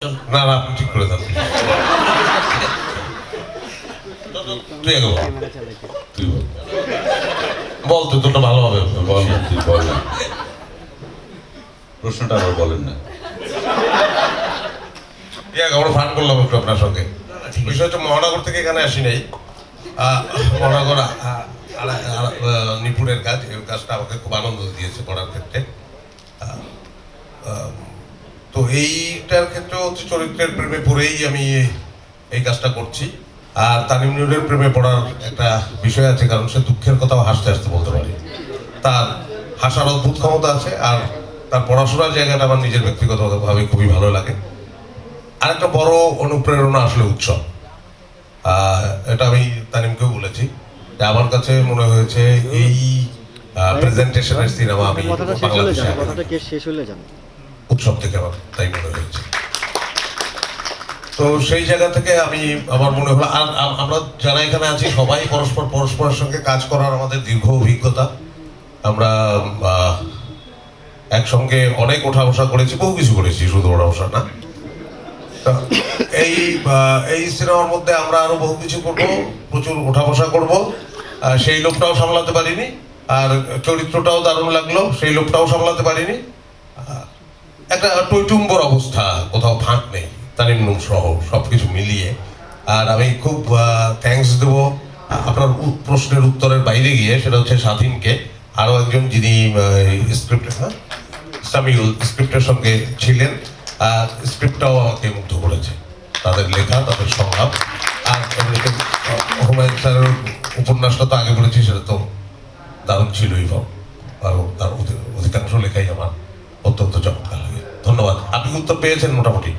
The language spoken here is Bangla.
না না আপনি ঠিক করে দেন। তুই আগে বল, তুই বল তুই তোটা ভালো হবে। বল তুই বল, প্রশ্নটা আবার বলেন না। আমরা ফান করলাম একটু আপনার সঙ্গে। বিষয় হচ্ছে মহানগর থেকে এখানে আসি নাই। মহানগর নিপুণের কাজ, এই কাজটা আমাকে খুব আনন্দ দিয়েছে করার ক্ষেত্রে। তো এইটার ক্ষেত্রে হচ্ছে চরিত্রের প্রেমে পড়েই আমি এই কাজটা করছি। আর তানিম নুরের প্রেমে পড়ার একটা বিষয় আছে, কারণ সে দুঃখের কথাও হাসতে হাসতে বলতে পারে। তার হাসার অদ্ভুত ক্ষমতা আছে, আর তার পড়াশোনার জায়গাটা আমার নিজের ব্যক্তিগতভাবে খুবই ভালো লাগে। আর একটা বড় অনুপ্রেরণা আসলে উৎসব। এটা আমি তানিমকেও বলেছি যে আমার কাছে মনে হয়েছে এই প্রেজেন্টেশনের সিনেমা আমি বাংলাদেশে উৎসব থেকে আমার তাই মনে হয়েছে। তো সেই জায়গা থেকে আমি আমার মনে হলো, আর আমরা যারা এখানে আছি সবাই পরস্পরের সঙ্গে কাজ করার আমাদের দীর্ঘ অভিজ্ঞতা। আমরা একসঙ্গে অনেক ওঠা বসা করেছি, বহু কিছু করেছি, শুধু ওঠা বসা না। এই সিনেমার মধ্যে আমরা আরো বহু কিছু করবো, প্রচুর ওঠা বসা করবো। সেই লোকটাও সামলাতে পারিনি, আর চরিত্রটাও দারুণ লাগলো, সেই লোকটাও সামলাতে পারিনি। একটা টৈটুম্বর অবস্থা, কোথাও ফাঁক নেই, তানিম নুর সহ সবকিছু মিলিয়ে। আর আমি খুব থ্যাঙ্কস দেবো আপনার প্রশ্নের উত্তরের বাইরে গিয়ে, সেটা হচ্ছে স্বাধীনকে, আরও একজন যিনি সামিউল স্ক্রিপ্টের সঙ্গে ছিলেন। আর স্ক্রিপ্টটাও আমাকে মুগ্ধ করেছে, তাদের লেখা, তাদের সংলাপ। আর হুমায়ুন স্যারের উপন্যাসটা তো আগে বলেছি, সেটা তো দারুণ ছিলই। আর তার অধিকাংশ লেখাই আমার অত্যন্ত চমৎকার লাগে। ধন্যবাদ। আপনি উত্তর পেয়েছেন মোটামুটি।